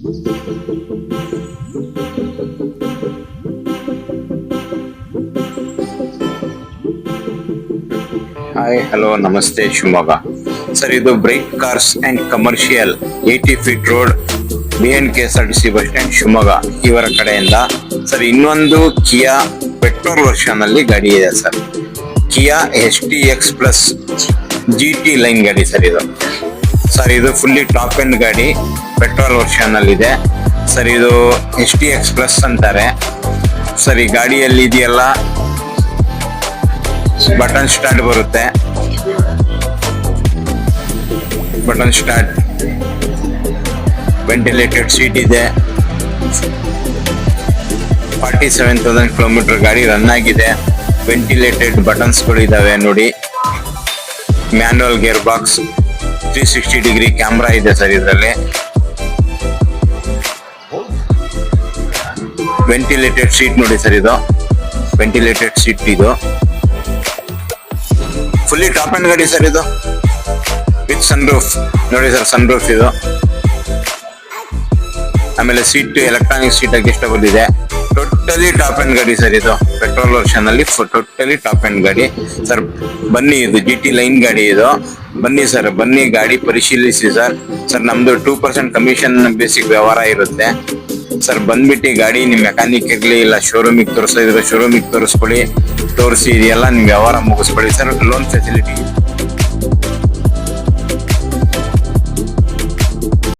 Hi hello ನಮಸ್ತೆ Shivamogga sir. ಇದು bright cars and commercial 80 feet road BNKSRTC bus stand Shivamogga ಇವರ ಕಡೆಯಿಂದ ಸರ್. ಇನ್ನೊಂದು ಕಿಯಾ ಪೆಟ್ರೋಲ್ ವರ್ಷನ್ ಅಲ್ಲಿ ಗಾಡಿ ಇದೆ ಸರ್. ಕಿಯಾ HTX ಪ್ಲಸ್ GT ಲೈನ್ ಗಾಡಿ ಸರ್ ಇದು. ಸರ್ ಇದು ಫುಲ್ಲಿ ಟಾಪ್ ಎಂಡ್ ಗಾಡಿ ಪೆಟ್ರೋಲ್ ವರ್ಷನ್ ಅಲ್ಲಿ ಇದೆ ಸರ್. ಇದು HTX ಪ್ಲಸ್ ಅಂತಾರೆ ಸರ್. ಈ ಗಾಡಿಯಲ್ಲಿ ಇದೆಯಲ್ಲ ಬಟನ್ ಸ್ಟಾರ್ಟ್ ಬರುತ್ತೆ, ಬಟನ್ ಸ್ಟಾರ್ಟ್, ವೆಂಟಿಲೇಟೆಡ್ ಸೀಟ್ ಇದೆ, 47,000 ಕಿಲೋಮೀಟರ್ ಗಾಡಿ ರನ್ ಆಗಿದೆ. ವೆಂಟಿಲೇಟೆಡ್ ಬಟನ್ಸ್ಗಳು ಇದಾವೆ ನೋಡಿ. Manual gear box, 360 degree camera ಇದೆ ಸರ್ ಇದರಲ್ಲಿ. ವೆಂಟಿಲೇಟೆಡ್ ಸೀಟ್ ನೋಡಿ ಸರ್, ಇದು ವೆಂಟಿಲೇಟೆಡ್ ಸೀಟ್. ಇದು ಫುಲ್ಲಿ ಟಾಪ್ ಅಂಡ್ ಗಾಡಿ ಸರ್ ಇದು, ವಿತ್ ಸನ್ ರೂಫ್ ನೋಡಿ ಸರ್. ಸನ್ ರೂಫ್ ಇದು. ಆಮೇಲೆ ಸೀಟ್ ಎಲೆಕ್ಟ್ರಾನಿಕ್ ಸೀಟ್ ಅಡ್ಜಸ್ಟಬಲ್ ಇದೆ. ಟೋಟಲಿ ಟಾಪ್ ಅಂಡ್ ಗಾಡಿ ಸರ್ ಇದು. ಪೆಟ್ರೋಲ್ ವರ್ಷನ್ ಅಲ್ಲಿ ಟೋಟಲಿ ಟಾಪ್ ಅಂಡ್ ಗಾಡಿ ಸರ್. ಬನ್ನಿ, ಇದು GT ಲೈನ್ ಗಾಡಿ ಇದು. ಬನ್ನಿ ಸರ್, ಬನ್ನಿ ಗಾಡಿ ಪರಿಶೀಲಿಸಿ ಸರ್. ಸರ್ ನಮ್ದು 2% ಕಮಿಷನ್ ಬೇಸಿಕ್ ವ್ಯವಹಾರ ಇರುತ್ತೆ ಸರ್. ಬಂದ್ಬಿಟ್ಟು ಗಾಡಿ ನಿಮ್ ಮೆಕ್ಯಾನಿಕ್ ಇರ್ಲಿ ಇಲ್ಲ ಶೋರೂಮಿಗೆ ತೋರಿಸಿದ್ರೆ ಶೋರೂಮಿಗೆ ತೋರಿಸ್ಕೊಳ್ಳಿ. ತೋರಿಸಿ ಇದೆಲ್ಲ ನಿಮ್ ವ್ಯವಹಾರ ಮುಗಿಸ್ಕೊಳ್ಳಿ ಸರ್. Loan facility